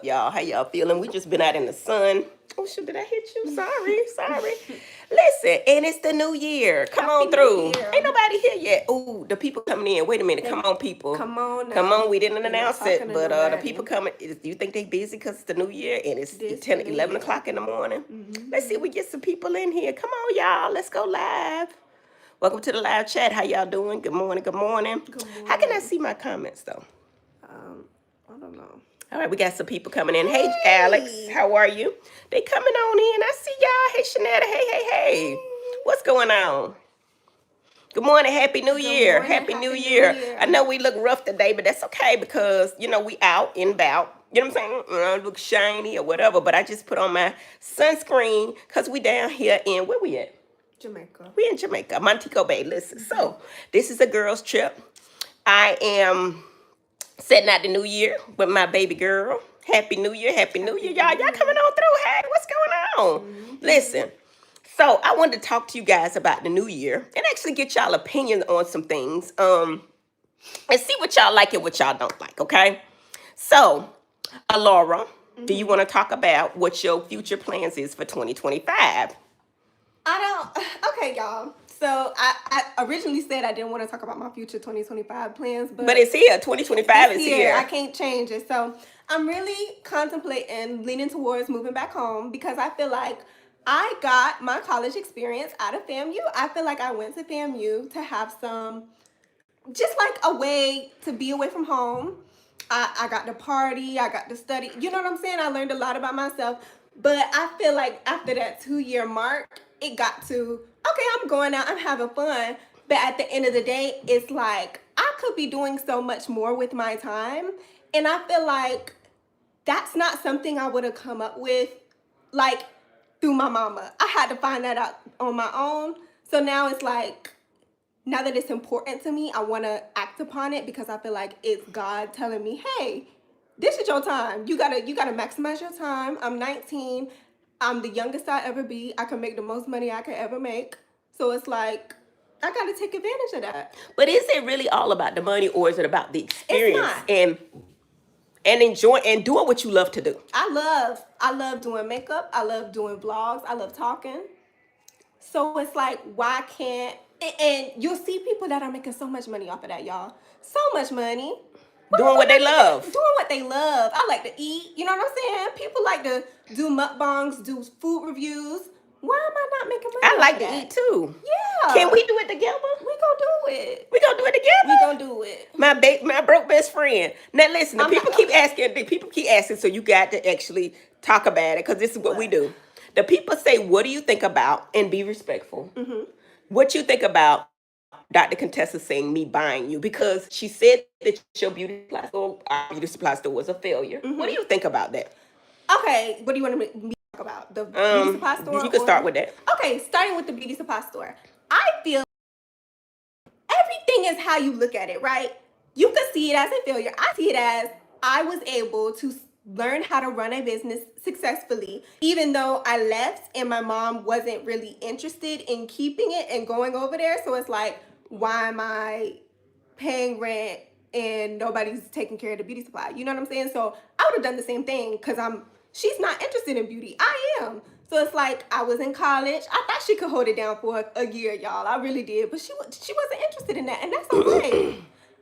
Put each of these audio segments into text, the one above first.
y'all? How y'all feeling? We just been out in the sun. Oh shoot, did I hit you? Sorry. Listen, and it's the new year. Come Happy on New through. Year. Ain't nobody here yet. Ooh, the people coming in. Wait a minute. Come on, people. Come on Come now. on. We didn't We're not announce talking it, to but the nobody. people coming. Do you think they busy because it's the new year and it's This 10, the new 11 year. o'clock in the morning? Let's see if Mm-hmm. we get some people in here. Come on, y'all. Let's go live. Welcome to the live chat. How y'all doing? Good morning. Good morning. Good How can I morning. see my comments though? I don't know. All right, we got some people coming in. Hey, Alex, Hey. how are you? They coming on in. I see y'all. Hey, Shanetta. Hey. What's going on? Good morning. Happy New Good Year. morning. Happy New Happy New Year. I Year. know we look rough today, but that's okay because, we out and about. You know what I'm saying? Look shiny or whatever, but I just put on my sunscreen because we down here in, where we at? Jamaica. We in Jamaica, Montego Bay. Listen, so this is a girl's trip. I am setting out the new year with my baby girl. Happy New Year, Happy New Year, Happy y'all. New Y'all coming Year. on through. Hey, what's going on? Mm-hmm. Listen, so I wanted to talk to you guys about the new year and actually get y'all opinions on some things. And see what y'all like and what y'all don't like, okay? So, Alaura, do you Mm-hmm. want to talk about what your future plans is for 2025? I don't. Okay, y'all. So I originally said I didn't want to talk about my future 2025 plans, But but it's here. 2025 this is year I here. can't change it. So I'm really contemplating leaning towards moving back home because I feel like I got my college experience out of FAMU. I feel like I went to FAMU to have some, just like a way to be away from home. I got to party, I got to study. You know what I'm saying? I learned a lot about myself. But I feel like after that 2 year mark, it got to, okay, I'm going out, I'm having fun. But at the end of the day, it's like I could be doing so much more with my time. And I feel like that's not something I would have come up with like through my mama. I had to find that out on my own. So now it's like, now that it's important to me, I want to act upon it because I feel like it's God telling me, "Hey, this is your time. You gotta maximize your time. I'm 19. I'm the youngest I ever be. I can make the most money I could ever make. So it's like I gotta take advantage of that. But is it really all about the money or is it about the It's experience not. and enjoy and doing what you love to do? I love doing makeup. I love doing vlogs. I love talking. So it's like, why can't, and you'll see people that are making so much money off of that, y'all. So much money. Doing what they love. Doing what they love. I like to eat. You know what I'm saying? People like to do mukbangs, do food reviews. Why am I not making I money off like of to eat that? too. Can Yeah. we do it together? We gonna do it. We gonna do it We together? gonna do it. My broke best friend. Now listen, I'm not. the people keep asking, so you got to actually talk about it because this is what we What? do. The people say, "What do you think about?" and be respectful. Mm-hmm. What you think about Dr. Contessa saying me buying you because she said that your beauty supply store, our beauty supply store was a failure. What do you Mm-hmm. think about that? Okay, what do you want me to talk about? The beauty supply store You can start or? with that. Okay, starting with the beauty supply store. I feel everything is how you look at it, right? You could see it as a failure. I see it as I was able to learn how to run a business successfully, even though I left and my mom wasn't really interested in keeping it and going over there. So it's like, why am I paying rent and nobody's taking care of the beauty supply? You know what I'm saying? So I would have done the same thing because she's not interested in beauty. I am. So it's like I was in college. I thought she could hold it down for a year, y'all. I really did, but she wasn't interested in that, and that's okay.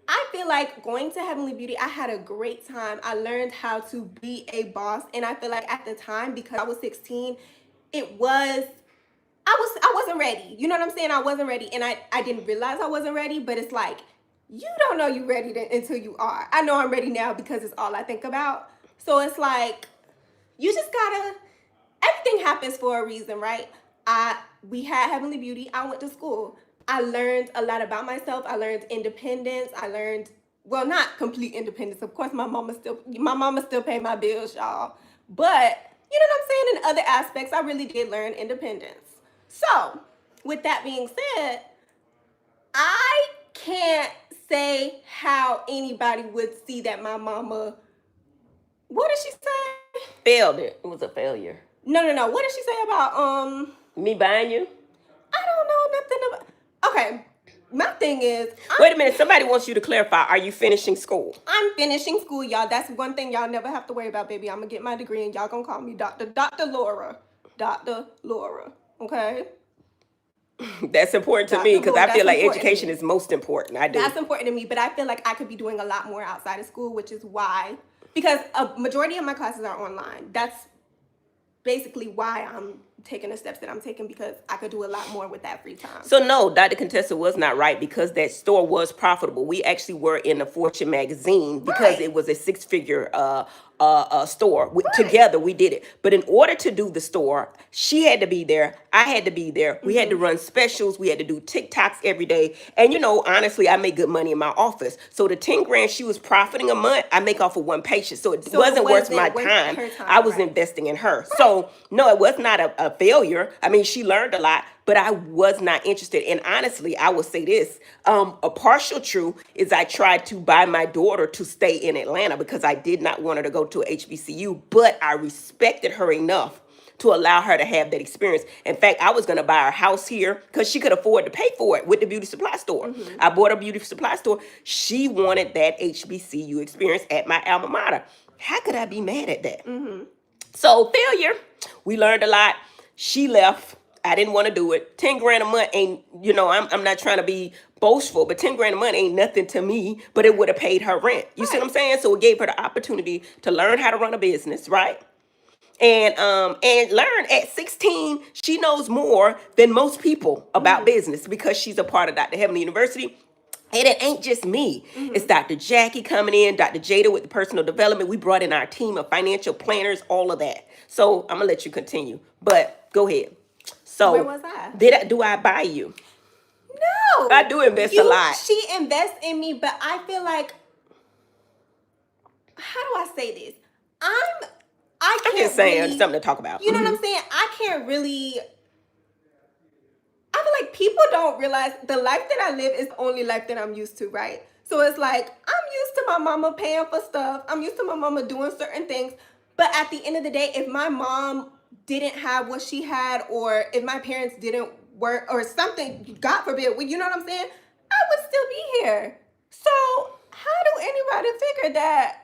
I feel like going to Heavenly Beauty, I had a great time. I learned how to be a boss, and I feel like at the time, because I was 16, it was I wasn't ready. You know what I'm saying? I wasn't ready, and I didn't realize I wasn't ready. But it's like you don't know you ready until you are. I know I'm ready now because it's all I think about. So it's like you just gotta. Everything happens for a reason, right? We had Heavenly Beauty. I went to school. I learned a lot about myself. I learned independence. I learned, well, not complete independence. Of course, my mama still pay my bills, y'all. But you know what I'm saying? In other aspects, I really did learn independence. So, with that being said, I can't say how anybody would see that my mama. What did she say? Failed it. It was a failure. No. What did she say about Me buying you? I don't know nothing about. Okay, my thing is, Wait a minute. Somebody wants you to clarify. Are you finishing school? I'm finishing school, y'all. That's one thing y'all never have to worry about, baby. I'm gonna get my degree, and y'all gonna call me Dr. Laura. Dr. Laura. Okay? That's important to Dr. me because Laura, I feel that's like important to education me. is most important. I do. That's important to me, but I feel like I could be doing a lot more outside of school, which is why, because a majority of my classes are online. That's basically why I'm taking the steps that I'm taking, because I could do a lot more with that free time. So no, Dr. Contessa was not right because that store was profitable. We actually were in the Fortune magazine because Right. it was a six-figure store. Right. Together we did it. But in order to do the store, she had to be there. I had to be there. We had to run specials. We had to do TikToks every day. And you know, honestly, I make good money in my office. So the 10 grand she was profiting a month, I make off of one patient. So it wasn't worth my time. her time, I was right. investing in her. So no, it was not a failure. I mean, she learned a lot, but I was not interested. And honestly, I will say this, a partial truth is I tried to buy my daughter to stay in Atlanta because I did not want her to go to a HBCU, but I respected her enough to allow her to have that experience. In fact, I was going to buy her house here because she could afford to pay for it with the beauty supply store. I bought a beauty supply store. She wanted that HBCU experience at my alma mater. How could I be mad at that? So failure, we learned a lot. She left. I didn't want to do it. 10 grand a month ain't, you know, I'm not trying to be boastful, but 10 grand a month ain't nothing to me, but it would have paid her rent. You see what I'm saying? So it gave her the opportunity to learn how to run a business, right? And learn at 16, she knows more than most people about business because she's a part of Dr. Heavenly University. And it ain't just me. It's Dr. Jackie coming in, Dr. Jada with the personal development. We brought in our team of financial planners, all of that. So I'm gonna let you continue. But go ahead. So Where was I? do I buy you? No. I do invest a lot. She invests in me, but I feel like, how do I say this? I can't just saying really, something to talk about. You know what I'm saying? I can't really. I feel like people don't realize the life that I live is the only life that I'm used to, right? So it's like, I'm used to my mama paying for stuff. I'm used to my mama doing certain things. But at the end of the day, if my mom didn't have what she had, or if my parents didn't work or something, God forbid, you know what I'm saying? I would still be here. So how do anybody figure that?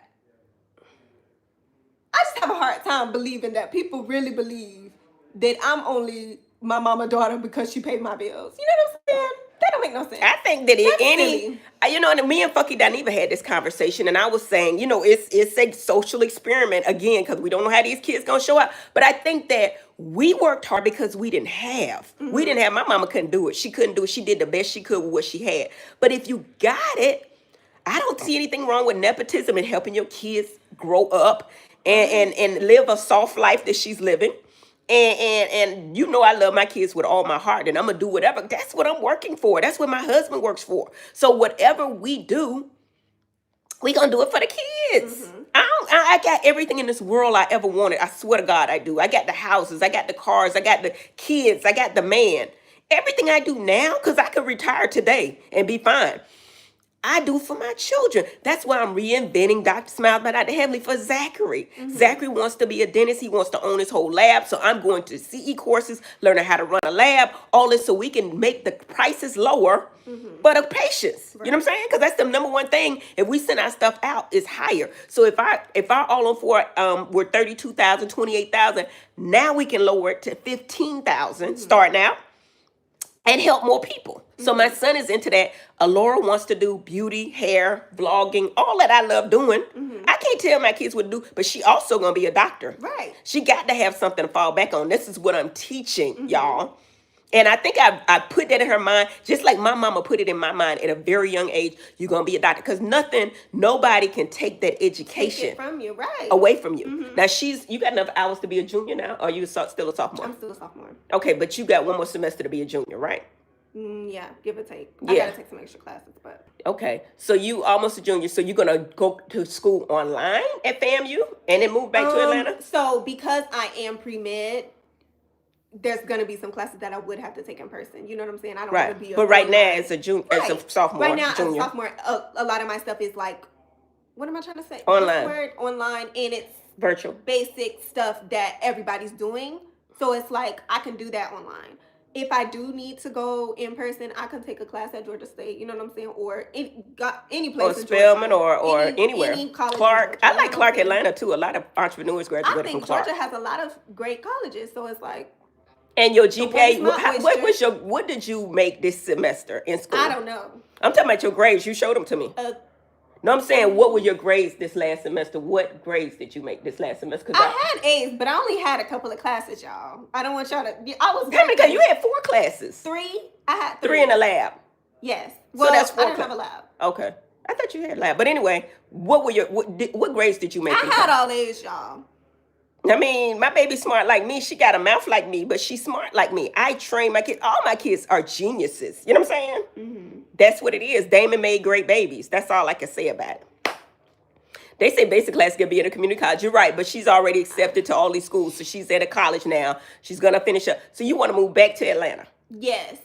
I just have a hard time believing that people really believe that I'm only my mama daughter because she paid my bills. You know what I'm saying? That don't make no sense. I think that That's any, silly. you know, and me and Fucky Dineva had this conversation, and I was saying, you know, it's a social experiment again because we don't know how these kids gonna show up. But I think that we worked hard because we didn't have. We didn't have. My mama couldn't do it. She couldn't do it. She did the best she could with what she had. But if you got it, I don't see anything wrong with nepotism and helping your kids grow up and live a soft life that she's living. And you know I love my kids with all my heart, and I'm gonna do whatever. That's what I'm working for. That's what my husband works for. So whatever we do, we gonna do it for the kids. I got everything in this world I ever wanted. I swear to God, I do. I got the houses, I got the cars, I got the kids, I got the man. Everything I do now, because I could retire today and be fine, I do for my children. That's why I'm reinventing Dr. Smile by Dr. Heavenly for Zachary. Zachary wants to be a dentist. He wants to own his whole lab. So I'm going to CE courses, learning how to run a lab, all this so we can make the prices lower, but of patients. You know what I'm saying? Because that's the number one thing. If we send our stuff out, it's higher. So if our all on four were 32,000, 28,000, now we can lower it to 15,000 starting out and help more people. So my son is into that. Alaura wants to do beauty, hair, vlogging, all that I love doing. I can't tell my kids what to do, but she also gonna be a doctor. Right. She got to have something to fall back on. This is what I'm teaching y'all. And I think I put that in her mind, just like my mama put it in my mind at a very young age. You're gonna be a doctor, because nobody can take that education Take it from you, right? away from you. Now you got enough hours to be a junior now, or you still a sophomore? I'm still a sophomore. Okay, but you got one more semester to be a junior, right? Yeah, give or take. Yeah. I gotta take some extra classes, but Okay, so you almost a junior, so you're gonna go to school online at FAMU and then move back to Atlanta? So because I am pre-med, there's gonna be some classes that I would have to take in person. You know what I'm saying? I don't want to Right, be. but right now as a junior, as a Right. sophomore, Right now, junior, as a sophomore, a lot of my stuff is like, what am I trying to say? Online. What's the word? Online, and it's virtual. basic stuff that everybody's doing. So it's like I can do that online. if I do need to go in person, I can take a class at Georgia State. You know what I'm saying? Or any Or place in Spelman Georgia. or anywhere. Any college in Clark. Georgia. I You know like what I'm Clark, saying? Atlanta too. A lot of entrepreneurs I graduated from think Clark. Georgia has a lot of great colleges, so it's like. And your So what is GPA, my oyster? what did you make this semester in school? I don't know. I'm talking about your grades. You showed them to me. No, I'm saying, what were your grades this last semester? What grades did you make this last semester? I had A's, but I only had a couple of classes, y'all. I don't want y'all to. I was. How many? You had 4 classes. 3. I had 3. 3 in the lab. Yes. Well, so that's 4. I didn't have a lab. Okay. I thought you had a lab. But anyway, what grades did you make? I had all A's, y'all. I mean, my baby's smart like me. She got a mouth like me, but she's smart like me. I train my kids. All my kids are geniuses. You know what I'm saying? Mm-hmm. That's what it is. Damon made great babies. That's all I can say about it. They say basic class can be in a community college. You're right, but she's already accepted to all these schools. So she's at a college now. She's going to finish up. So you want to move back to Atlanta? Yes.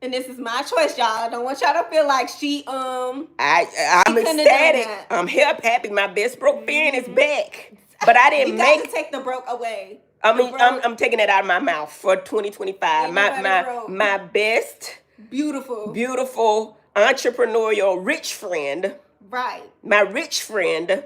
And this is my choice, y'all. I don't want y'all to feel like I'm ecstatic. I'm happy. My best broke fan is back. But I didn't to take the broke away. I mean, I'm taking it out of my mouth for 2025. My best beautiful entrepreneurial rich friend. Right. My rich friend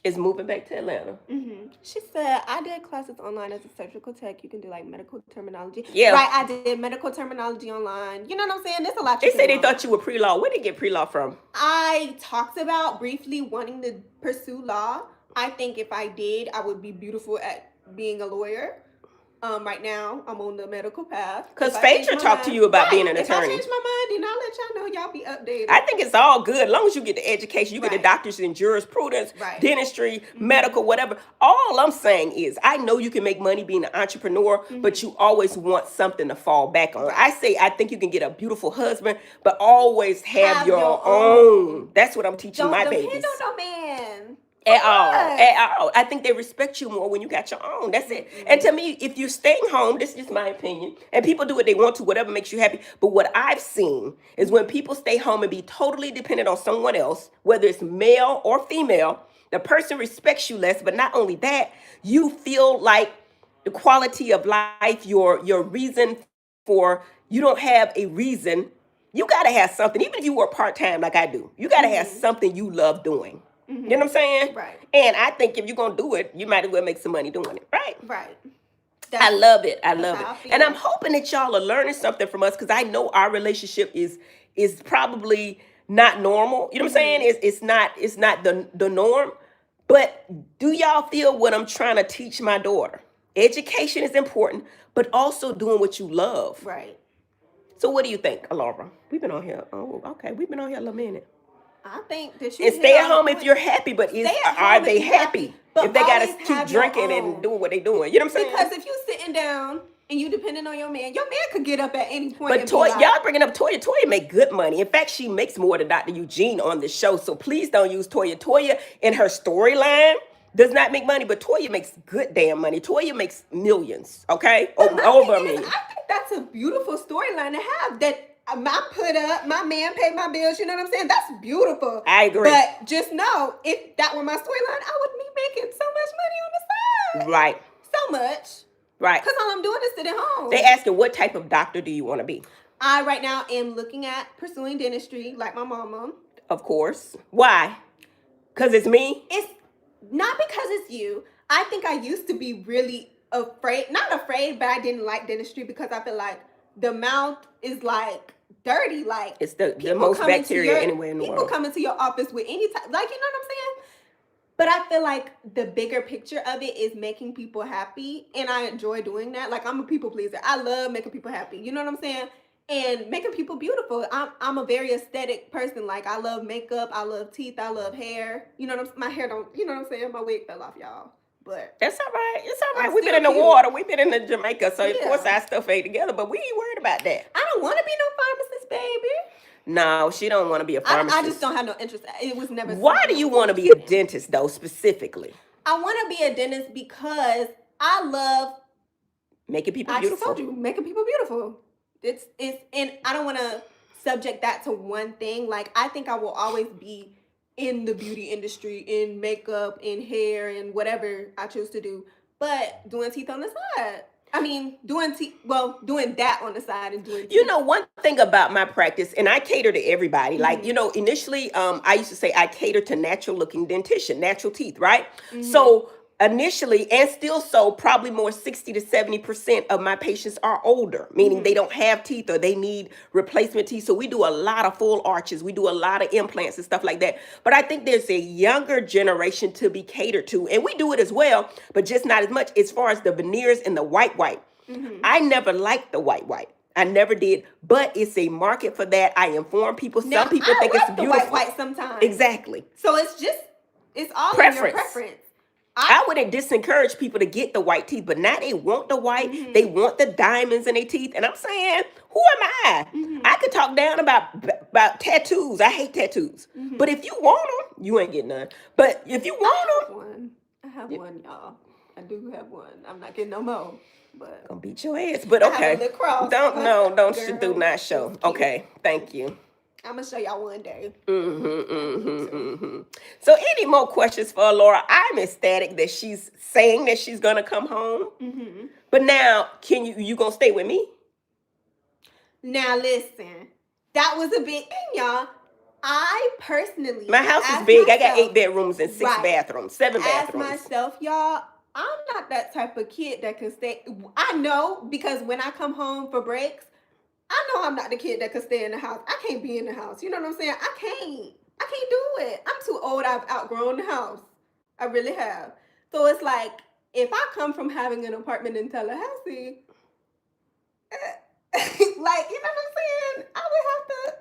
is moving back to Atlanta. Mm-hmm. She said, I did classes online as a surgical tech. You can do like medical terminology. Yeah. Right, I did medical terminology online. You know what I'm saying? There's a lot. They say they thought you were pre-law. Where did you get pre-law from? I talked about briefly wanting to pursue law. I think if I did, I would be beautiful at being a lawyer. Right now, I'm on the medical path. Because Phaedra talked to you about being an attorney. If I change my mind, then I'll let y'all know. Y'all be updated. I think it's all good. As long as you get the education, you get the doctors in jurisprudence, dentistry, medical, whatever. All I'm saying is, I know you can make money being an entrepreneur, but you always want something to fall back on. I think you can get a beautiful husband, but always have your own. That's what I'm teaching my babies. Don't depend on no man. At all. I think they respect you more when you got your own. That's it. And to me, if you're staying home, this is just my opinion, and people do what they want to, whatever makes you happy. But what I've seen is when people stay home and be totally dependent on someone else, whether it's male or female, the person respects you less. But not only that, you feel like the quality of life, your reason for, you don't have a reason. You got to have something. Even if you work part-time like I do, you got to have something you love doing. You know what I'm saying? Right. And I think if you're going to do it, you might as well make some money doing it. Right. Right. I love it. And I'm hoping that y'all are learning something from us, because I know our relationship is probably not normal. You know what I'm saying? It's not the norm. But do y'all feel what I'm trying to teach my daughter? Education is important, but also doing what you love. Right. So what do you think, Alaura? We've been on here. Oh, okay. We've been on here a little minute. I think that you and stay at home if you're happy, but are they happy? If they gotta keep drinking and doing what they doing, you know what I'm saying? Because if you sitting down and you depending on your man could get up at any point. But y'all bringing up Toya. Toya make good money. In fact, she makes more than Dr. Eugene on the show. So please don't use Toya. Toya in her storyline does not make money, but Toya makes good damn money. Toya makes millions, okay? Over a million. I think that's a beautiful storyline to have. That my man paid my bills, you know what I'm saying? That's beautiful. I agree. But just know, if that were my storyline, I would be making so much money on the side. Right. So much. Right. Because all I'm doing is sitting home. They ask you, what type of doctor do you want to be? I right now am looking at pursuing dentistry like my mama. Of course. Why? Because it's me? It's not because it's you. I think I used to be really afraid. Not afraid, but I didn't like dentistry because I feel like the mouth is like dirty. Like it's the most bacteria anywhere in the world. People come into your office with any type, like, you know what I'm saying? But I feel like the bigger picture of it is making people happy, and I enjoy doing that. Like, I'm a people pleaser. I love making people happy. You know what I'm saying? And making people beautiful. I'm a very aesthetic person. Like, I love makeup. I love teeth. I love hair. You know what I'm saying? My hair don't. You know what I'm saying? My wig fell off, y'all. But that's all right. It's all right. We've been in the water. We've been in the Jamaica. So, of course, our stuff ain't together. But we ain't worried about that. I don't want to be no pharmacist, baby. No, she don't want to be a pharmacist. I just don't have no interest. It was never. Why do you want to be a dentist, though, specifically? I want to be a dentist because I love making people beautiful. I just told you, making people beautiful. It's and I don't want to subject that to one thing. Like, I think I will always be in the beauty industry, in makeup, in hair, and whatever I choose to do, but doing teeth on the side. I mean, doing that on the side and doing You know, one thing about my practice, and I cater to everybody. Like, Mm-hmm. you know, initially, I used to say I cater to natural looking dentition, natural teeth, right? Mm-hmm. So initially, and still so, probably more 60 to 70% of my patients are older, meaning they don't have teeth or they need replacement teeth. So we do a lot of full arches, we do a lot of implants and stuff like that. But I think there's a younger generation to be catered to, and we do it as well, but just not as much as far as the veneers and the white. I never liked the white. I never did, but it's a market for that. I inform people. Now, Some people I think like it's the beautiful. white sometimes. Exactly. So it's all in your preference. I wouldn't disencourage people to get the white teeth, but now they want the white. They want the diamonds in their teeth, and I'm saying, who am I? I could talk down about tattoos. I hate tattoos, but if you want them, you ain't getting none. But if you want them, I have one, y'all. I do have one. I'm not getting no more. But gonna beat your ass. But I have a okay, little cross. don't do not show. It's cute. Okay, thank you. I'm gonna show y'all one day. So, any more questions for Laura? I'm ecstatic that she's saying that she's gonna come home. But now, can you gonna stay with me? Now listen, that was a big thing, y'all. I personally, My house is asked big. I got myself- 8 bedrooms and 6 Right. bathrooms, 7 Ask bathrooms. myself, y'all, I'm not that type of kid that can stay. I know, because when I come home for breaks, I know I'm not the kid that can stay in the house. I can't be in the house. You know what I'm saying? I can't do it. I'm too old. I've outgrown the house. I really have. So it's like, if I come from having an apartment in Tallahassee, like, you know what I'm saying? I would have to.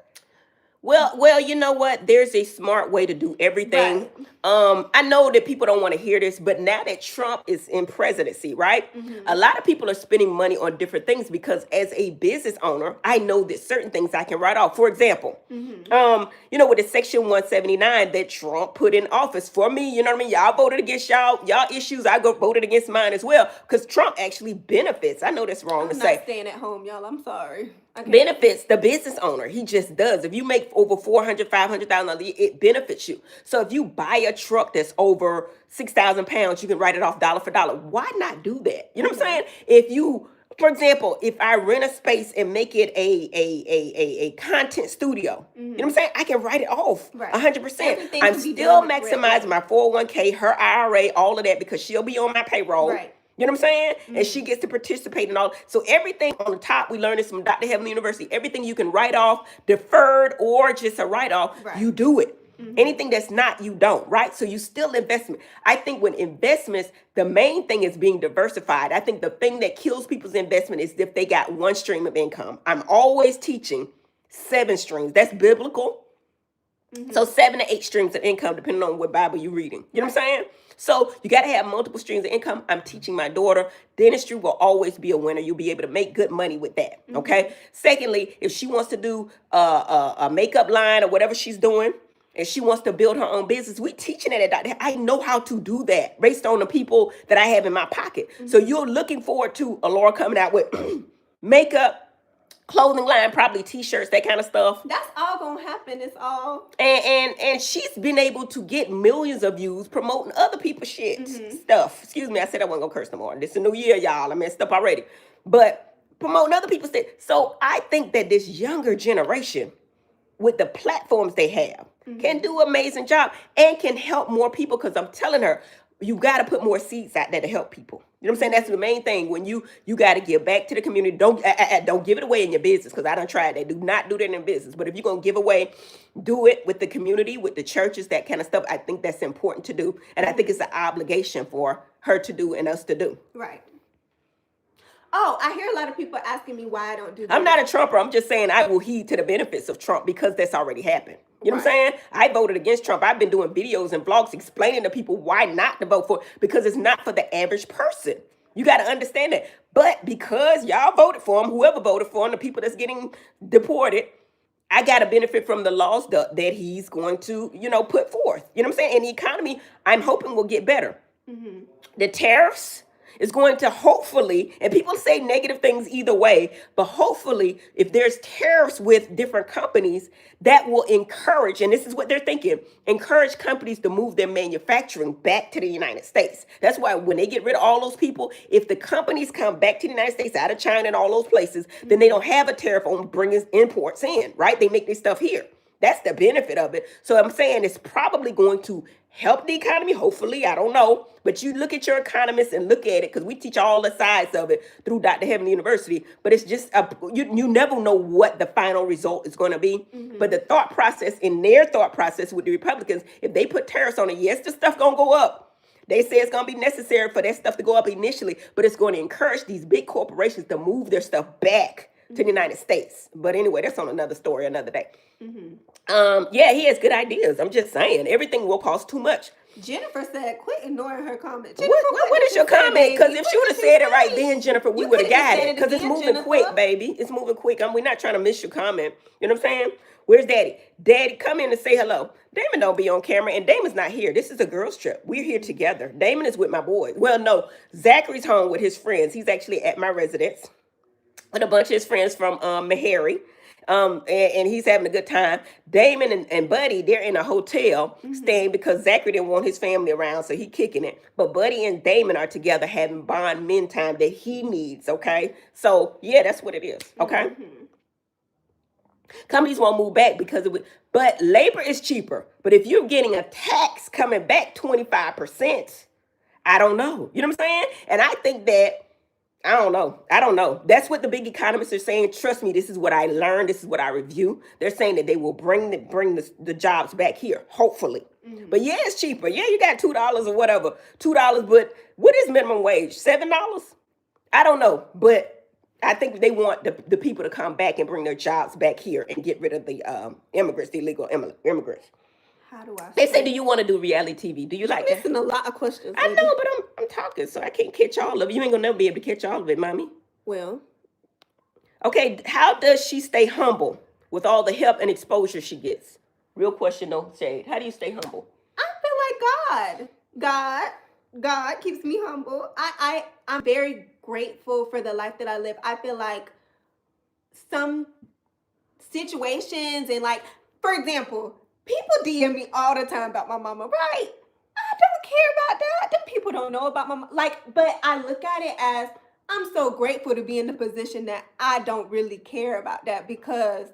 Well, you know what? There's a smart way to do everything. Right. I know that people don't want to hear this, but now that Trump is in presidency, right? A lot of people are spending money on different things because as a business owner, I know that certain things I can write off. For example, you know, with the Section 179 that Trump put in office for me, you know what I mean? Y'all voted against y'all issues. I voted against mine as well because Trump actually benefits. I know that's wrong to I'm say. not staying at home, y'all. I'm sorry. Benefits the business owner. He just does. If you make over $400,000, $500,000, it benefits you. So if you buy a truck that's over 6,000 pounds, you can write it off dollar for dollar. Why not do that? You know what I'm saying? If you, for example, if I rent a space and make it a content studio, you know what I'm saying? I can write it off Right. 100%. Everything I'm can be still done the correct maximizing way. my 401k, her IRA, all of that because she'll be on my payroll. Right. You know what I'm saying? And she gets to participate in all. So everything on the top, we learned this from Dr. Heavenly University. Everything you can write off, deferred or just a write-off, Right. you do it. Anything that's not, you don't, right? So you still investment. I think when investments, the main thing is being diversified. I think the thing that kills people's investment is if they got one stream of income. I'm always teaching 7 streams. That's biblical. So 7 to 8 streams of income, depending on what Bible you're reading. You know what I'm saying? So you got to have multiple streams of income. I'm teaching my daughter. Dentistry will always be a winner. You'll be able to make good money with that. Okay. Secondly, if she wants to do a makeup line or whatever she's doing, and she wants to build her own business, we teaching it at Dr. I know how to do that based on the people that I have in my pocket. So you're looking forward to Alaura coming out with makeup, clothing line, probably t-shirts, that kind of stuff. That's all gonna happen. It's all. And she's been able to get millions of views promoting other people's shit stuff. Excuse me, I said I wasn't gonna curse no more. This is a new year, y'all. I messed up already. But promoting other people's shit. So I think that this younger generation, with the platforms they have, can do an amazing job and can help more people. Because I'm telling her, you got to put more seeds out there to help people. You know what I'm saying? That's the main thing. When you got to give back to the community. Don't give it away in your business, because I done tried that. Do not do that in business. But if you're gonna give away, do it with the community, with the churches, that kind of stuff. I think that's important to do, and I think it's an obligation for her to do and us to do. Right. Oh, I hear a lot of people asking me why I don't do that. I'm not a Trumper. I'm just saying I will heed to the benefits of Trump because that's already happened. You know what I'm saying? I voted against Trump. I've been doing videos and vlogs explaining to people why not to vote for it, because it's not for the average person. You got to understand that. But because y'all voted for him, whoever voted for him, the people that's getting deported, I got to benefit from the laws that he's going to, put forth. You know what I'm saying? And the economy, I'm hoping, will get better. The tariffs, It's going to hopefully, and people say negative things either way, but hopefully, if there's tariffs with different companies, that will encourage, and this is what they're thinking, encourage companies to move their manufacturing back to the United States. That's why when they get rid of all those people, if the companies come back to the United States out of China and all those places, then they don't have a tariff on bringing imports in, right? They make their stuff here. That's the benefit of it. So I'm saying it's probably going to help the economy. Hopefully, I don't know. But you look at your economists and look at it, because we teach all the sides of it through Dr. Heavenly University. But it's just, you never know what the final result is going to be. But the thought process, in their thought process with the Republicans, if they put tariffs on it, yes, the stuff going to go up. They say it's going to be necessary for that stuff to go up initially, but it's going to encourage these big corporations to move their stuff back to the United States. But anyway, that's on another story, another day. Yeah, he has good ideas. I'm just saying, everything will cost too much. Jennifer said, quit ignoring her comment. What is your comment? Because if she would have said it right then, Jennifer, we would have got it. Because it's moving quick, baby. It's moving quick. We're not trying to miss your comment. You know what I'm saying? Where's Daddy? Daddy, come in and say hello. Damon don't be on camera, and Damon's not here. This is a girls' trip. We're here together. Damon is with my boys. Well, no, Zachary's home with his friends. He's actually at my residence with a bunch of his friends from Meharry. And he's having a good time. Damon and Buddy, they're in a hotel staying because Zachary didn't want his family around, so he kicking it. But Buddy and Damon are together having bond men time that he needs, okay? So, yeah, that's what it is, okay? Companies won't move back because of it, but labor is cheaper. But if you're getting a tax coming back 25%, I don't know. You know what I'm saying? And I think that, I don't know. That's what the big economists are saying. Trust me, this is what I learned. This is what I review. They're saying that they will bring the jobs back here, hopefully. But yeah, it's cheaper. Yeah, you got $2 or whatever. $2, but what is minimum wage? $7? I don't know. But I think they want the people to come back and bring their jobs back here and get rid of the immigrants, the illegal immigrants. How do I? They say, do you want to do reality TV? Do you like that? Missing a lot of questions. I know, but I'm talking, so I can't catch all of it. You ain't gonna never be able to catch all of it, mommy. Well, okay. How does she stay humble with all the help and exposure she gets? Real question, no shade. How do you stay humble? I feel like God keeps me humble. I'm very grateful for the life that I live. I feel like some situations and like, for example, people DM me all the time about my mama, right? I don't care about that. Them people don't know about my mama. Like, but I look at it as I'm so grateful to be in the position that I don't really care about that, because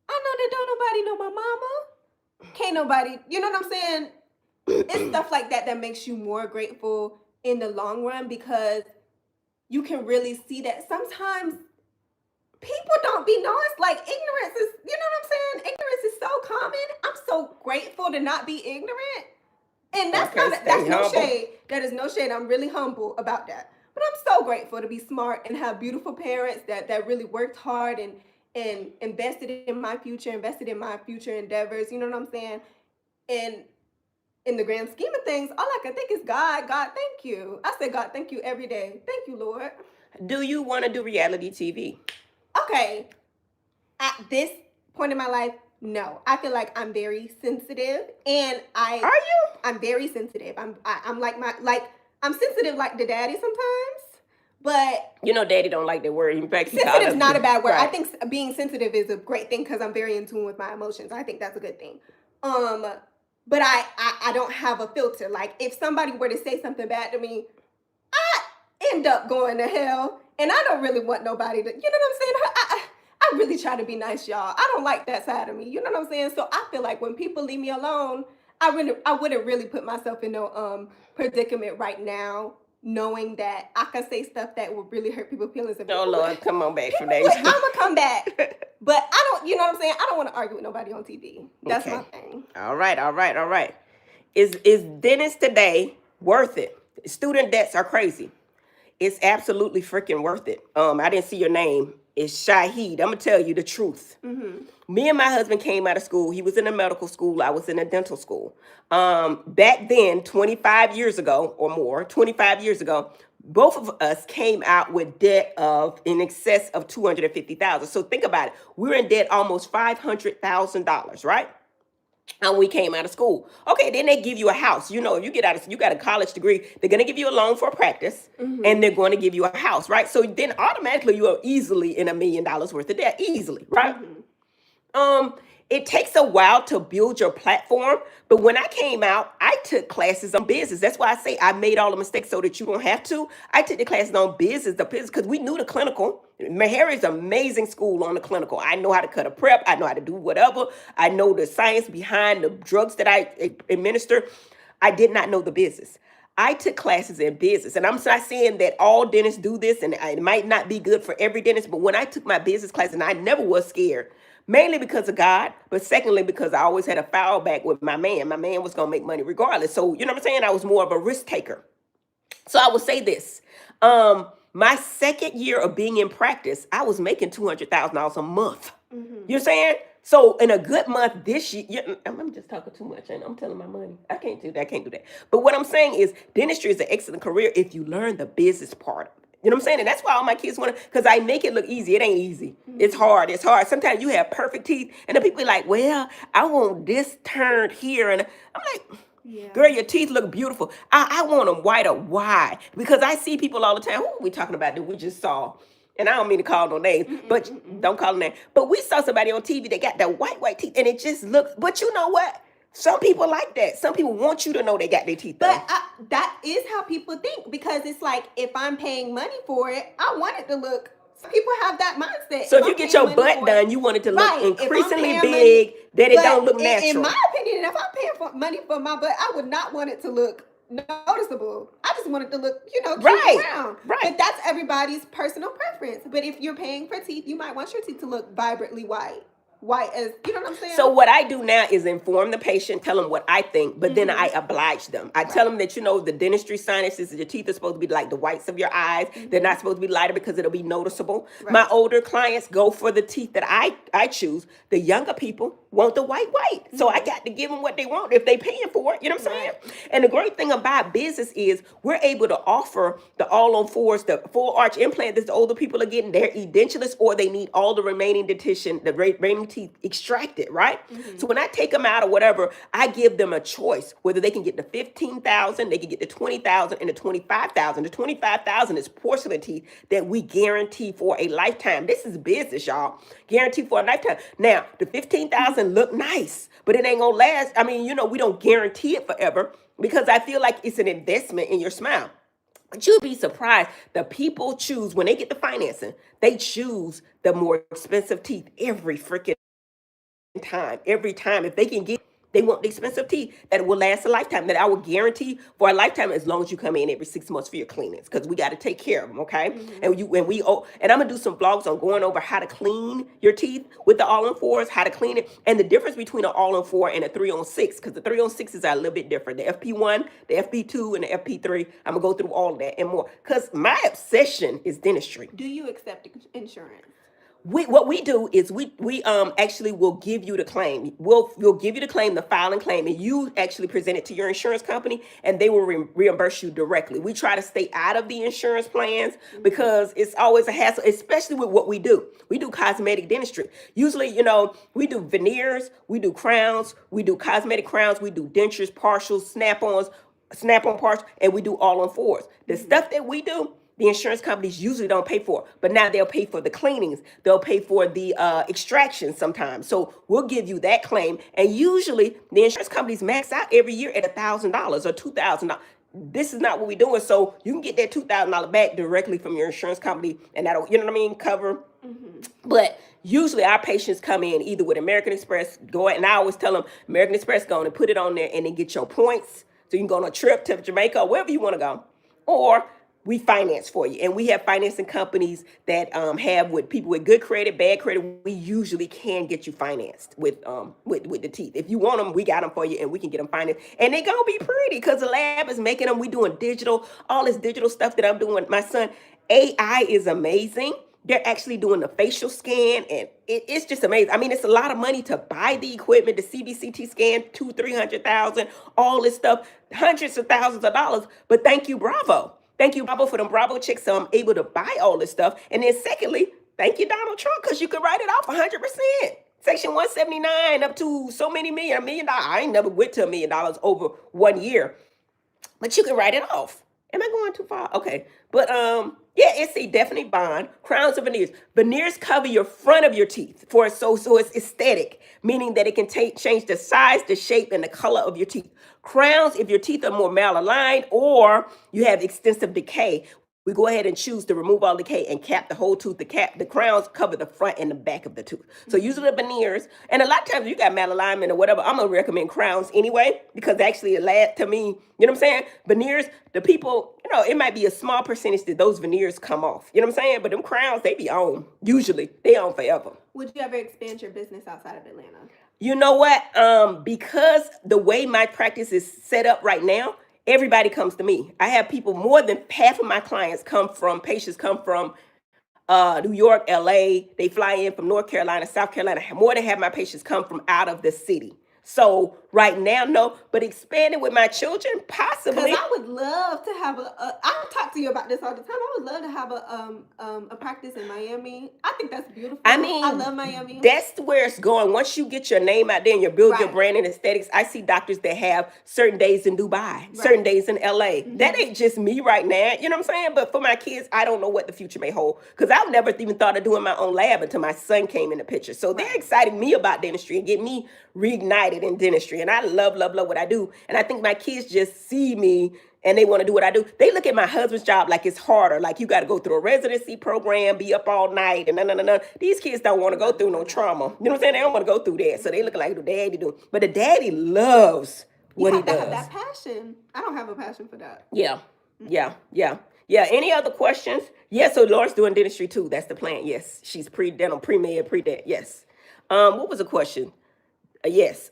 I know that don't nobody know my mama. Can't nobody, you know what I'm saying? It's stuff like that that makes you more grateful in the long run, because you can really see that sometimes people don't be knowing. Like, ignorance is, you know what I'm saying? Ignorance is so common. I'm so grateful to not be ignorant. And that's no shade. That is no shade. I'm really humble about that. But I'm so grateful to be smart and have beautiful parents that really worked hard and invested in my future endeavors. You know what I'm saying? And in the grand scheme of things, all I can think is God, thank you. I say, God, thank you every day. Thank you, Lord. Do you want to do reality TV? Okay. At this point in my life, no. I feel like I'm very sensitive, and Are you? I'm very sensitive. I'm I'm sensitive like the daddy sometimes, but you know, daddy don't like that word. In fact, sensitive is not a bad word. Right. I think being sensitive is a great thing because I'm very in tune with my emotions. I think that's a good thing. But I don't have a filter. Like, if somebody were to say something bad to me, I end up going to hell. And I don't really want nobody to, you know what I'm saying? I really try to be nice, y'all. I don't like that side of me. You know what I'm saying? So I feel like when people leave me alone, I wouldn't really put myself in no predicament right now, knowing that I can say stuff that would really hurt people's feelings. Oh, Lord, come on back from that. I'm going to come back. But I don't, you know what I'm saying? I don't want to argue with nobody on TV. That's my thing. All right. Is dentist today worth it? Student debts are crazy. It's absolutely freaking worth it. I didn't see your name. It's Shahid. I'm going to tell you the truth. Me and my husband came out of school. He was in a medical school. I was in a dental school. Back then, 25 years ago or more, 25 years ago, both of us came out with debt of in excess of $250,000. So think about it. We were in debt almost $500,000, right? And we came out of school. Okay, then they give you a house. You know, if you got a college degree, they're gonna give you a loan for a practice, and they're going to give you a house, right? So then automatically you are easily in $1 million worth of debt, easily, right? um it takes a while to build your platform, but when I came out, I took classes on business. That's why I say I made all the mistakes so that you don't have to. I took the classes on business because we knew the clinical. Harry's amazing school on the clinical. I know how to cut a prep. I know how to do whatever. I know the science behind the drugs that I administer. I did not know the business. I took classes in business, and I'm not saying that all dentists do this, and it might not be good for every dentist. But when I took my business class, and I never was scared, mainly because of God, but secondly because I always had a foul back with my man. My man was gonna make money regardless. So you know what I'm saying? I was more of a risk taker. So I will say this. My second year of being in practice, I was making $200,000 a month. You know what I'm saying? So in a good month this year, I'm just talking too much, and I'm telling my money. I can't do that. I can't do that. But what I'm saying is dentistry is an excellent career if you learn the business part. You know what I'm saying? And that's why all my kids want to, because I make it look easy. It ain't easy. It's hard. It's hard. Sometimes you have perfect teeth, and the people be like, well, I want this turned here. And I'm like, Yeah. girl, your teeth look beautiful. I want them whiter. Why? Because I see people all the time. Who are we talking about that we just saw? And I don't mean to call no names, but don't call them names. But we saw somebody on TV that got that white teeth, and it just looks. But you know what? Some people like that. Some people want you to know they got their teeth done. But that is how people think, because it's like, if I'm paying money for it, I want it to look. Some people have that mindset. So if you get your butt done, you want it to look Right. increasingly big, that it But don't look natural. in my opinion, if I'm paying for money for my butt, I would not want it to look noticeable. I just want it to look, cute around. Right. But that's everybody's personal preference. But if you're paying for teeth, you might want your teeth to look vibrantly white. White as, you know what I'm saying? So what I do now is inform the patient, tell them what I think, but then I oblige them. I tell them that, the dentistry sinuses, your teeth are supposed to be like the whites of your eyes. They're not supposed to be lighter because it'll be noticeable. Right. My older clients go for the teeth that I choose. The younger people want the white. So I got to give them what they want if they paying for it. You know what I'm saying? And the great thing about business is we're able to offer the all-on-4s, the full arch implant that the older people are getting. They're edentulous, or they need all the remaining dentition, the remaining teeth extracted, right? So when I take them out or whatever, I give them a choice whether they can get the 15,000, they can get the 20,000, and the 25,000. The 25,000 is porcelain teeth that we guarantee for a lifetime. This is business, y'all. Guarantee for a lifetime. Now, the 15,000 look nice, but it ain't gonna last. I mean, we don't guarantee it forever, because I feel like it's an investment in your smile. But you'll be surprised. The people choose, when they get the financing, they choose the more expensive teeth every freaking time. Every time. If they can get, they want the expensive teeth that will last a lifetime, that I will guarantee for a lifetime, as long as you come in every 6 months for your cleanings, because we got to take care of them, okay? And I'm gonna do some vlogs on going over how to clean your teeth with the all-on-4s, how to clean it, and the difference between an all-on-4 and a 3-on-6, because the 3-on-6s are a little bit different. The FP1, the FP2, and the FP3. I'm gonna go through all of that and more, because my obsession is dentistry. Do you accept insurance? What we do is we actually will give you the claim. We'll give you the claim, the filing claim, and you actually present it to your insurance company, and they will reimburse you directly. We try to stay out of the insurance plans because it's always a hassle, especially with what we do. We do cosmetic dentistry. Usually, we do veneers, we do crowns, we do cosmetic crowns, we do dentures, partials, snap-on parts, and we do all-on-4s. The stuff that we do, the insurance companies usually don't pay for, but now they'll pay for the cleanings. They'll pay for the extractions sometimes. So we'll give you that claim. And usually the insurance companies max out every year at $1,000 or $2,000. This is not what we're doing. So you can get that $2,000 back directly from your insurance company, and that'll, cover. But usually our patients come in either with American Express, and I always tell them, American Express, go and put it on there and then get your points. So you can go on a trip to Jamaica, or wherever you want to go. Or we finance for you, and we have financing companies that have with people with good credit, bad credit. We usually can get you financed with the teeth. If you want them, we got them for you, and we can get them financed. And they're gonna be pretty because the lab is making them. We doing digital, all this digital stuff that I'm doing. My son, AI is amazing. They're actually doing the facial scan, and it's just amazing. I mean, it's a lot of money to buy the equipment, the CBCT scan, 200,000-300,000, all this stuff, hundreds of thousands of dollars. But thank you, Bravo. Thank you, Bravo, for them Bravo checks, so I'm able to buy all this stuff. And then secondly, thank you, Donald Trump, because you could write it off 100%. Section 179 up to so many million, $1 million. I ain't never went to $1 million over 1 year, but you can write it off. Am I going too far? Okay. But yeah, it's a definite bond. Crowns or veneers. Veneers cover your front of your teeth for so it's aesthetic, meaning that it can change the size, the shape, and the color of your teeth. Crowns, if your teeth are more malaligned or you have extensive decay, we go ahead and choose to remove all decay and cap the whole tooth. The crowns cover the front and the back of the tooth. So usually the veneers, and a lot of times you got malalignment or whatever, I'm gonna recommend crowns anyway, because actually it lasts to me, you know what I'm saying? Veneers, the people, it might be a small percentage that those veneers come off. You know what I'm saying? But them crowns, they be on. Usually, they on forever. Would you ever expand your business outside of Atlanta? You know what? Because the way my practice is set up right now, everybody comes to me. I have people, more than half of my clients patients come from New York, LA. They fly in from North Carolina, South Carolina. More than half of my patients come from out of the city. So right now, no, but expanding with my children, possibly. Because I would love to have I'll talk to you about this all the time. I would love to have a practice in Miami. I think that's beautiful. I mean, I love Miami. That's where it's going. Once you get your name out there and you build your Right. brand and aesthetics, I see doctors that have certain days in Dubai, certain days in LA. That ain't just me right now. You know what I'm saying? But for my kids, I don't know what the future may hold. Because I've never even thought of doing my own lab until my son came in the picture. So they're exciting me about dentistry and get me reignited in dentistry. And I love what I do. And I think my kids just see me and they want to do what I do. They look at my husband's job like it's harder. Like you got to go through a residency program, be up all night, and no. These kids don't want to go through no trauma. You know what I'm saying? They don't want to go through that. So they look like the daddy do. But the daddy loves what he does. Have that passion. I don't have a passion for that. Yeah. Any other questions? Yeah, so Laura's doing dentistry too. That's the plan. Yes. She's pre-dental, pre-med, pre-dent. Yes. What was the question? Yes.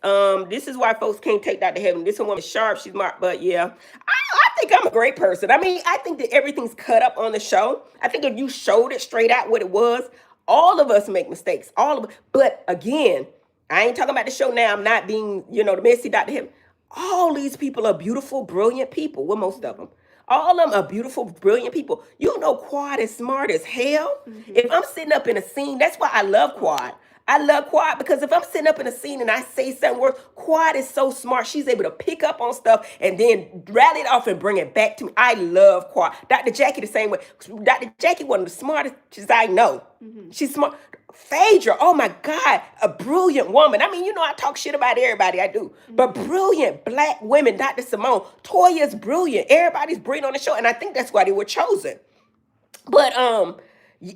This is why folks can't take Dr. Heaven. This woman is sharp, she's smart, but yeah. I think I'm a great person. I mean, I think that everything's cut up on the show. I think if you showed it straight out what it was, all of us make mistakes. All of us. But again, I ain't talking about the show now. I'm not being, the messy Dr. Heaven. All these people are beautiful, brilliant people. Well, most of them. All of them are beautiful, brilliant people. Quad is smart as hell. If I'm sitting up in a scene, that's why I love Quad. I love Quad because if I'm sitting up in a scene and I say something worth, Quad is so smart. She's able to pick up on stuff and then rally it off and bring it back to me. I love Quad. Dr. Jackie the same way. Dr. Jackie, one of the smartest I know. She's smart. Phaedra, oh my God, a brilliant woman. I mean, I talk shit about everybody, I do. But brilliant black women, Dr. Simone, Toya's brilliant. Everybody's brilliant on the show. And I think that's why they were chosen. But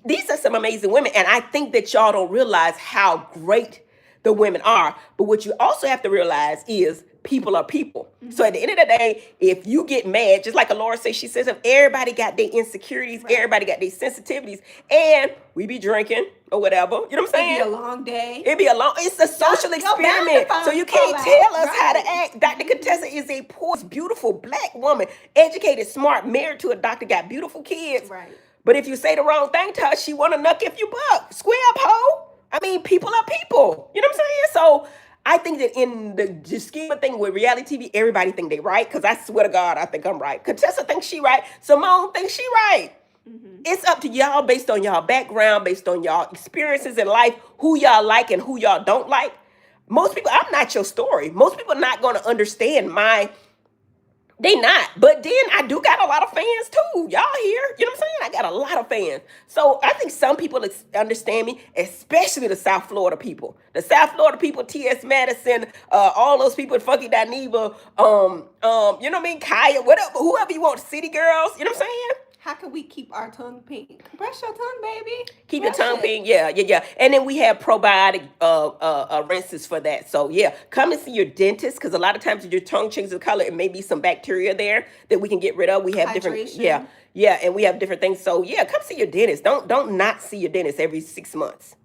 these are some amazing women. And I think that y'all don't realize how great the women are. But what you also have to realize is people are people. So at the end of the day, if you get mad, just like Alaura says, she says, everybody got their insecurities, everybody got their sensitivities, and we be drinking or whatever. You know what I'm saying? It'd be a long day. It's a social experiment. So you can't tell us how to act. Dr. Contessa is a poor, beautiful black woman, educated, smart, married to a doctor, got beautiful kids. Right. But if you say the wrong thing to her, she want to nuck if you buck. Square up, hoe. I mean, people are people. You know what I'm saying? So I think that in the scheme of thing with reality TV, everybody think they right. Because I swear to God, I think I'm right. Contessa thinks she right. Simone thinks she right. It's up to y'all based on y'all background, based on y'all experiences in life, who y'all like and who y'all don't like. Most people, I'm not your story. Most people are not going to understand they not. But then I do got a lot of fans too. Y'all here? You know what I'm saying? I got a lot of fans. So I think some people understand me, especially the South Florida people. The South Florida people, T.S. Madison, all those people, Funky Dineva, you know what I mean? Kaya, whatever, whoever you want, city girls, you know what I'm saying? How can we keep our tongue pink? Brush your tongue, baby. Keep your tongue pink, yeah. And then we have probiotic rinses for that. So yeah, come and see your dentist because a lot of times if your tongue changes color, it may be some bacteria there that we can get rid of. We have different, and we have different things. So yeah, come see your dentist. Don't not see your dentist every 6 months.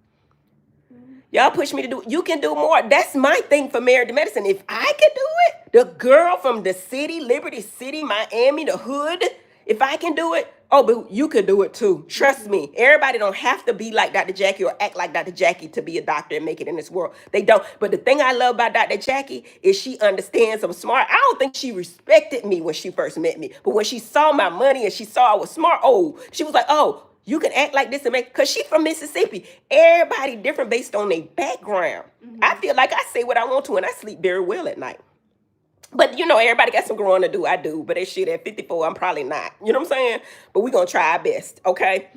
Y'all push me to do it. You can do more. That's my thing for married to medicine. If I can do it, the girl from the city, Liberty City, Miami, the hood. If I can do it, but you can do it too. Trust me. Everybody don't have to be like Dr. Jackie or act like Dr. Jackie to be a doctor and make it in this world. They don't. But the thing I love about Dr. Jackie is she understands I'm smart. I don't think she respected me when she first met me. But when she saw my money and she saw I was smart, she was like, You can act like this and make, because she's from Mississippi. Everybody different based on their background. I feel like I say what I want to and I sleep very well at night. But you know, everybody got some growing to do. I do. But that shit at 54, I'm probably not. You know what I'm saying? But we're going to try our best, okay?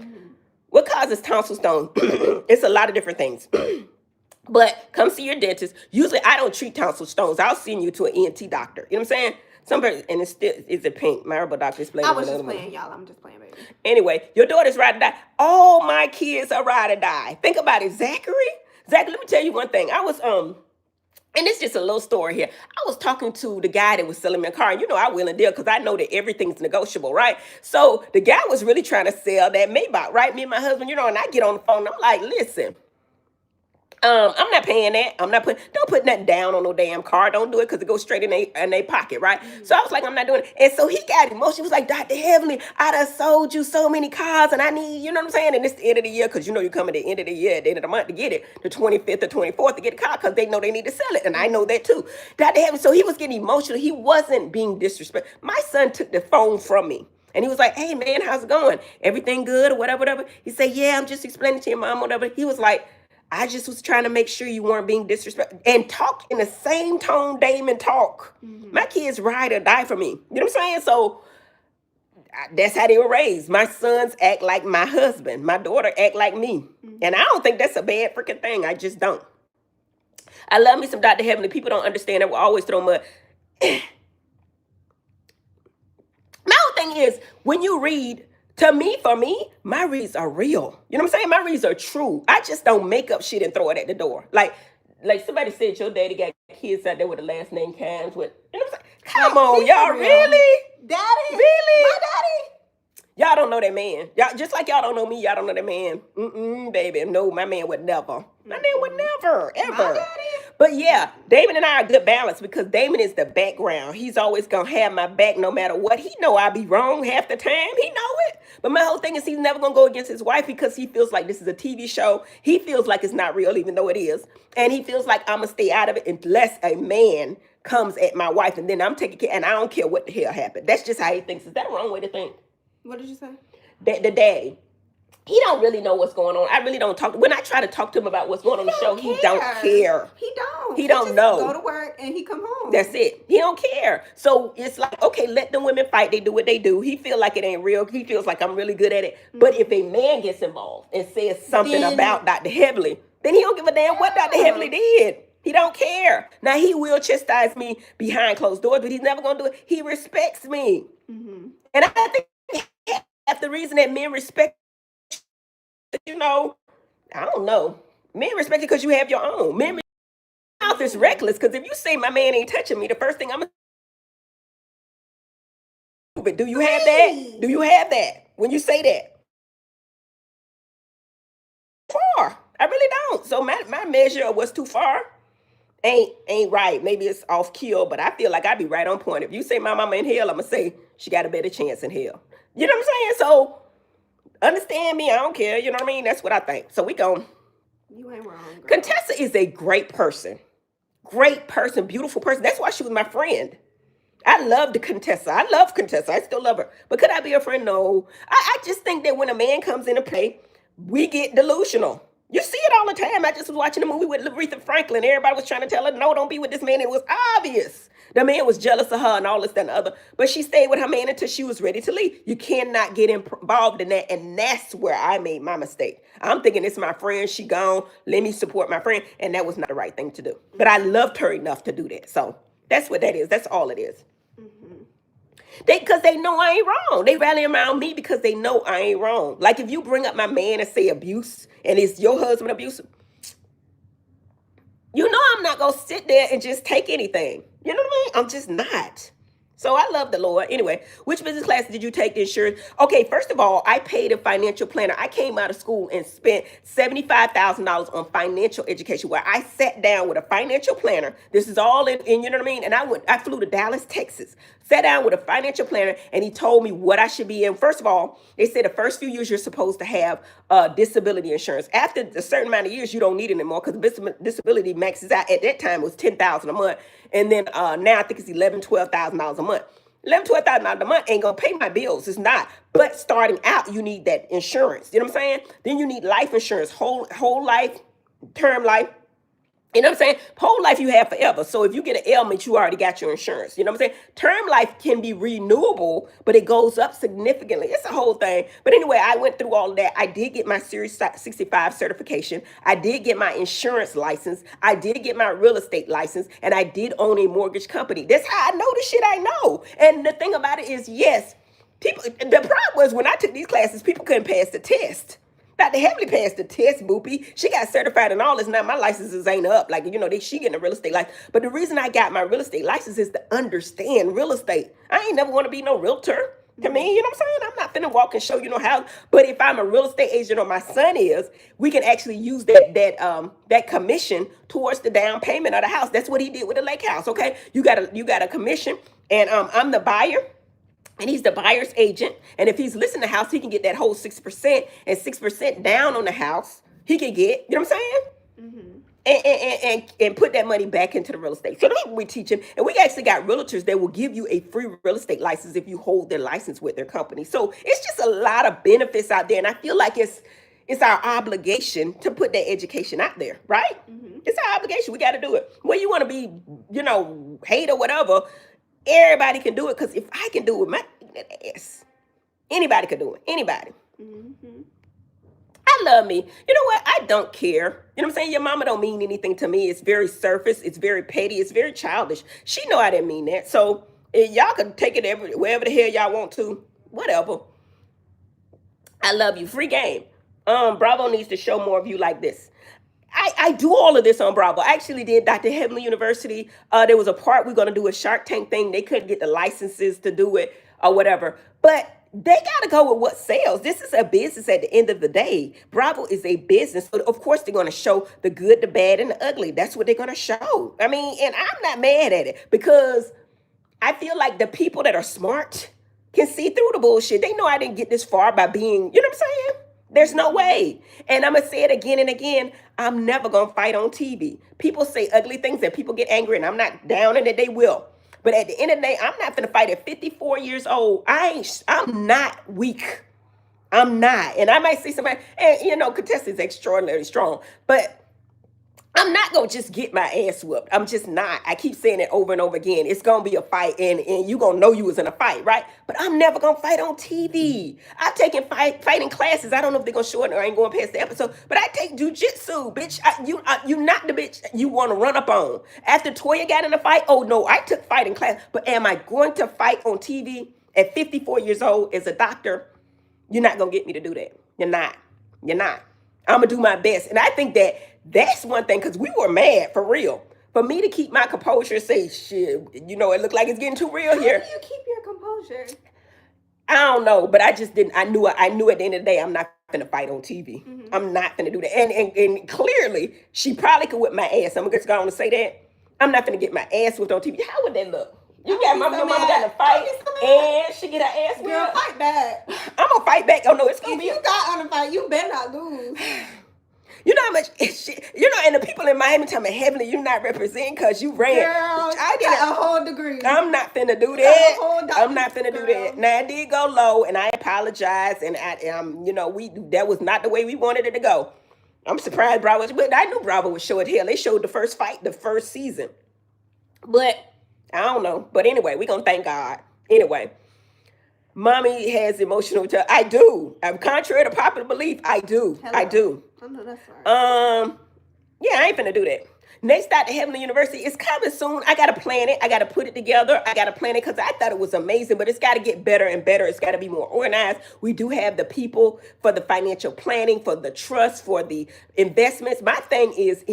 What causes tonsil stone? It's a lot of different things. But come see your dentist. Usually I don't treat tonsil stones. I'll send you to an ENT doctor. You know what I'm saying? Some person, and it's still, is it pink? My herbal doctor explained it. I was just playing, y'all. I'm just playing, baby. Anyway, your daughter's ride or die. All my kids are ride or die. Think about it. Zachary, let me tell you one thing. I was, and it's just a little story here. I was talking to the guy that was selling me a car. And you know, I will and deal because I know that everything's negotiable, right? So the guy was really trying to sell that Maybach, right? Me and my husband, you know, and I get on the phone. I'm like, listen, I'm not paying that. Don't put nothing down on no damn car. Don't do it because it goes straight in their pocket, right? So I was like, I'm not doing it. And so he got emotional. He was like, Dr. Heavenly, I done sold you so many cars and I need, you know what I'm saying? And it's the end of the year because you know you come at the end of the year, at the end of the month to get it, the 25th or 24th to get the car because they know they need to sell it. And I know that too. Dr. Heavenly, so he was getting emotional. He wasn't being disrespectful. My son took the phone from me. And he was like, hey, man, how's it going? Everything good or whatever? He said, yeah, I'm just explaining to your mom, whatever. He was like, I just was trying to make sure you weren't being disrespectful and talk in the same tone Damon talk. My kids ride or die for me. You know what I'm saying? So that's how they were raised. My sons act like my husband. My daughter act like me. And I don't think that's a bad freaking thing. I just don't. I love me some Dr. Heavenly. People don't understand that. We'll always throw mud. My whole thing is, when you read, for me, my reads are real. You know what I'm saying? My reads are true. I just don't make up shit and throw it at the door. Like somebody said your daddy got kids out there with the last name Cams with, you know what I'm saying? Come on, y'all, really? Daddy? Really? My daddy? Y'all don't know that man. Y'all, just like y'all don't know me, y'all don't know that man. Baby, no, my man would never. My man would never, ever. My daddy? But yeah, Damon and I are good balance because Damon is the background. He's always gonna have my back no matter what. He know I be wrong half the time. He know it. But my whole thing is he's never gonna go against his wife because he feels like this is a TV show. He feels like it's not real, even though it is. And he feels like I'm gonna stay out of it unless a man comes at my wife and then I'm taking care, and I don't care what the hell happened. That's just how he thinks. Is that a wrong way to think? What did you say? The daddy. He don't really know what's going on. I really don't talk. When I try to talk to him about what's going on the show, he don't care. He don't. He don't just know. Go to work and he come home. That's it. He don't care. So it's like, okay, let the women fight. They do what they do. He feel like it ain't real. He feels like I'm really good at it. But if a man gets involved and says something about Dr. Heavenly, then he don't give a damn what Dr. Heavenly did. He don't care. Now, he will chastise me behind closed doors, but he's never going to do it. He respects me. And I think that's the reason that men respect, you know, I don't know. Men respect it because you have your own. Men mouth is reckless because if you say my man ain't touching me, the first thing I'm going to do, do you have that? Do you have that when you say that? Far. I really don't. So my measure of what's too far ain't right. Maybe it's off kill, but I feel like I be right on point. If you say my mama in hell, I'm going to say she got a better chance in hell. You know what I'm saying? So understand me. I don't care. You know what I mean? That's what I think. So we go. You ain't wrong, girl. Contessa is a great person. Great person. Beautiful person. That's why she was my friend. I love the Contessa. I love Contessa. I still love her. But could I be a friend? No. I just think that when a man comes into play, we get delusional. You see it all the time. I just was watching a movie with Aretha Franklin. Everybody was trying to tell her, no, don't be with this man. It was obvious. The man was jealous of her and all this, that, and the other. But she stayed with her man until she was ready to leave. You cannot get involved in that. And that's where I made my mistake. I'm thinking it's my friend. She gone. Let me support my friend. And that was not the right thing to do. But I loved her enough to do that. So that's what that is. That's all it is. Because they know I ain't wrong. They rally around me because they know I ain't wrong. Like if you bring up my man and say abuse and it's your husband abusive, you know I'm not going to sit there and just take anything. You know what I mean? I'm just not. So I love the Lord. Anyway, which business class did you take the insurance? Okay, first of all, I paid a financial planner. I came out of school and spent $75,000 on financial education where I sat down with a financial planner. This is all in, you know what I mean? And I flew to Dallas, Texas, sat down with a financial planner, and he told me what I should be in. First of all, they said the first few years you're supposed to have disability insurance. After a certain amount of years, you don't need it anymore because disability maxes out. At that time, it was $10,000 a month. And then now I think it's $11,000, $12,000 a month. $12,000 a month ain't gonna pay my bills. It's not. But starting out, you need that insurance. You know what I'm saying? Then you need life insurance, whole life, term life. You know what I'm saying? Whole life you have forever. So if you get an ailment, you already got your insurance. You know what I'm saying? Term life can be renewable, but it goes up significantly. It's a whole thing. But anyway, I went through all of that. I did get my Series 65 certification. I did get my insurance license. I did get my real estate license. And I did own a mortgage company. That's how I know the shit I know. And the thing about it is, yes, people, the problem was when I took these classes, people couldn't pass the test. Dr. Heavenly passed the test, boopy. She got certified and all this. Now my licenses ain't up. Like, she getting a real estate license. But the reason I got my real estate license is to understand real estate. I ain't never want to be no realtor. To me, you know what I'm saying? I'm not finna walk and show you no house. But if I'm a real estate agent or my son is, we can actually use that commission towards the down payment of the house. That's what he did with the lake house. Okay, you got a commission, and I'm the buyer. And he's the buyer's agent. And if he's listing the house, he can get that whole 6% and 6% down on the house. He can get, you know what I'm saying? And put that money back into the real estate. So that's what we're teaching. And we actually got realtors that will give you a free real estate license if you hold their license with their company. So it's just a lot of benefits out there. And I feel like it's our obligation to put that education out there, right? It's our obligation. We got to do it. Whether you want to be, hate or whatever, everybody can do it, because if I can do it, my ass, anybody can do it. Anybody. I love me. You know what? I don't care. You know what I'm saying? Your mama don't mean anything to me. It's very surface. It's very petty. It's very childish. She know I didn't mean that. So y'all can take it wherever the hell y'all want to. Whatever. I love you. Free game. Bravo needs to show more of you like this. I do all of this on Bravo. I actually did Dr. Heavenly University. There was a part we're going to do a Shark Tank thing. They couldn't get the licenses to do it or whatever. But they got to go with what sells. This is a business at the end of the day. Bravo is a business. So of course, they're going to show the good, the bad, and the ugly. That's what they're going to show. I mean, and I'm not mad at it, because I feel like the people that are smart can see through the bullshit. They know I didn't get this far by being, you know what I'm saying? There's no way. And I'm going to say it again and again. I'm never going to fight on TV. People say ugly things and people get angry, and I'm not down in it. They will. But at the end of the day, I'm not going to fight at 54 years old. I'm not weak. I'm not. And I might see somebody, and contestants extraordinarily strong, but I'm not going to just get my ass whooped. I'm just not. I keep saying it over and over again. It's going to be a fight, and you're going to know you was in a fight, right? But I'm never going to fight on TV. I've taken fighting classes. I don't know if they're going to show it, or I ain't going past the episode, but I take jujitsu, bitch. You not the bitch you want to run up on. After Toya got in a fight, oh no, I took fighting class. But am I going to fight on TV at 54 years old as a doctor? You're not going to get me to do that. You're not. I'm going to do my best. And I think that's one thing, because we were mad, for real. For me to keep my composure and say, shit, it look like it's getting too real here. How do you keep your composure? I don't know, but I just didn't. I knew at the end of the day, I'm not going to fight on TV. I'm not going to do that. And clearly, she probably could whip my ass. I'm just going to say that. I'm not going to get my ass whipped on TV. How would that look? Your mama got in a fight, and she get her ass whipped. Girl, fight back. I'm going to fight back. Oh, no, it's going to be. If you got on a fight, you better not lose. You know how much shit, and the people in Miami tell me, Heavenly, you're not representing because you ran. Girl, I got a whole degree. I'm not finna do that. I'm not finna do that. Now, I did go low, and I apologize, and that was not the way we wanted it to go. I'm surprised Bravo, but I knew Bravo would show it hell. They showed the first fight, the first season. But, I don't know. But anyway, we're going to thank God. Anyway. Mommy has emotional I do. Contrary to popular belief, I do. Hello. I do. I know that's right. Yeah, I ain't finna do that. Next Dr. Heavenly University is coming soon. I gotta plan it. I gotta put it together. I gotta plan it because I thought it was amazing, but it's gotta get better and better. It's gotta be more organized. We do have the people for the financial planning, for the trust, for the investments. My thing is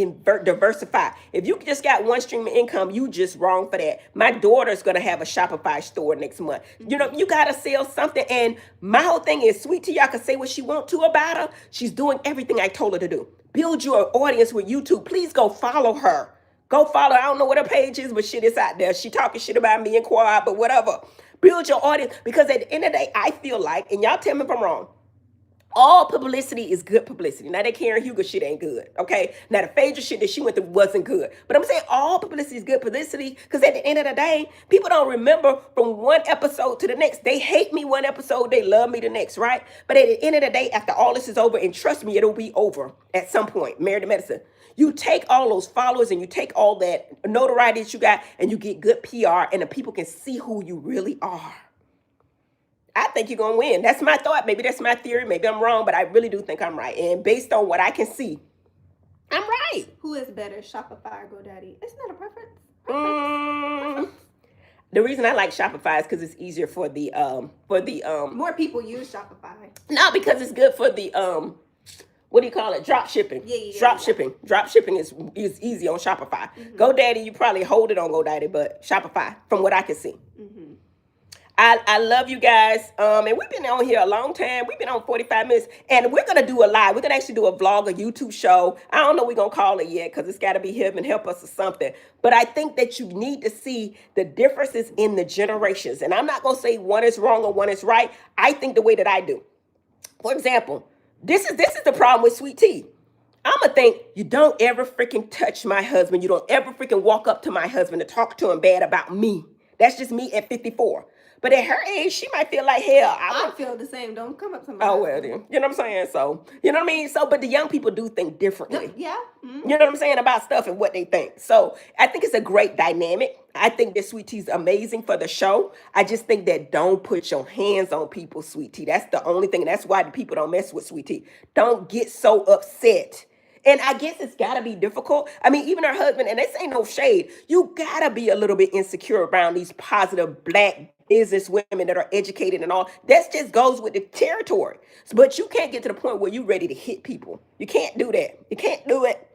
diversify. If you just got one stream of income, you just wrong for that. My daughter's gonna have a Shopify store next month. You gotta sell something. And my whole thing is, Sweet Tea, y'all can say what she want to about her. She's doing everything I told her to do. Build your audience with YouTube. Please go follow her. Go follow her. I don't know what her page is, but shit is out there. She talking shit about me and Quad, but whatever. Build your audience, because at the end of the day, I feel like, and y'all tell me if I'm wrong, All publicity is good publicity. Now that Karen Huger shit ain't good, okay? Now the Phaedra shit that she went through wasn't good. But I'm saying all publicity is good publicity because at the end of the day, people don't remember from one episode to the next. They hate me one episode, they love me the next, right? But at the end of the day, after all this is over, and trust me, it'll be over at some point, Married to Medicine. You take all those followers and you take all that notoriety that you got and you get good PR and the people can see who you really are. I think you're going to win. That's my thought. Maybe that's my theory. Maybe I'm wrong, but I really do think I'm right. And based on what I can see, I'm right. Who is better, Shopify or GoDaddy? It's not a preference. The reason I like Shopify is because it's easier for the More people use Shopify. No, because it's good for the what do you call it? Drop shipping. Yeah. Shipping. Drop shipping is easy on Shopify. GoDaddy, you probably hold it on GoDaddy, but Shopify, from what I can see. I love you guys. And we've been on here a long time. We've been on 45 minutes. And we're going to do a live. We're going to actually do a vlog, a YouTube show. I don't know what we're going to call it yet because it's got to be Heaven Help Us or something. But I think that you need to see the differences in the generations. And I'm not going to say one is wrong or one is right. I think the way that I do. For example, this is the problem with Sweet Tea. I'm going to think, you don't ever freaking touch my husband. You don't ever freaking walk up to my husband and talk to him bad about me. That's just me at 54. But at her age, she might feel like, hell, I feel the same. Don't come up to me. Oh, well, then. You know what I'm saying? So, you know what I mean? So, but the young people do think differently. Yeah. You know what I'm saying? About stuff and what they think. So, I think it's a great dynamic. I think that Sweet Tea's amazing for the show. I just think that don't put your hands on people, Sweet Tea. That's the only thing. And that's why the people don't mess with Sweet Tea. Don't get so upset. And I guess it's got to be difficult. I mean, even her husband, and this ain't no shade, you got to be a little bit insecure around these positive Black business women that are educated and all. That just goes with the territory. But you can't get to the point where you're ready to hit people. You can't do that. You can't do it.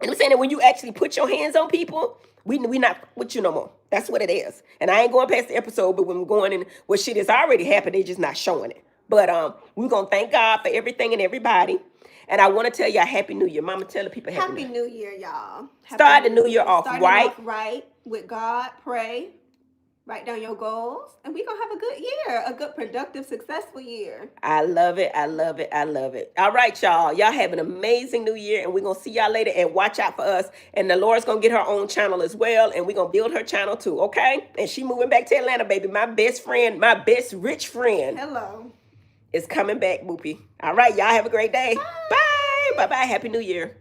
And I'm saying that when you actually put your hands on people, we not with you no more. That's what it is. And I ain't going past the episode, but when we're going in, what shit has already happened, they just not showing it. But we're going to thank God for everything and everybody. And I want to tell you a Happy New Year. Mama, tell the people Happy New Year, y'all. Start the new year off right. Right with God. Pray. Write down your goals. And we're going to have a good year. A good, productive, successful year. I love it. I love it. I love it. All right, y'all. Y'all have an amazing new year. And we're going to see y'all later. And watch out for us. And the Laura's going to get her own channel as well. And we're going to build her channel too. Okay? And she moving back to Atlanta, baby. My best friend, my best rich friend. Hello. Is coming back, Boopy. All right. Y'all have a great day. Bye. Bye-bye. Happy New Year.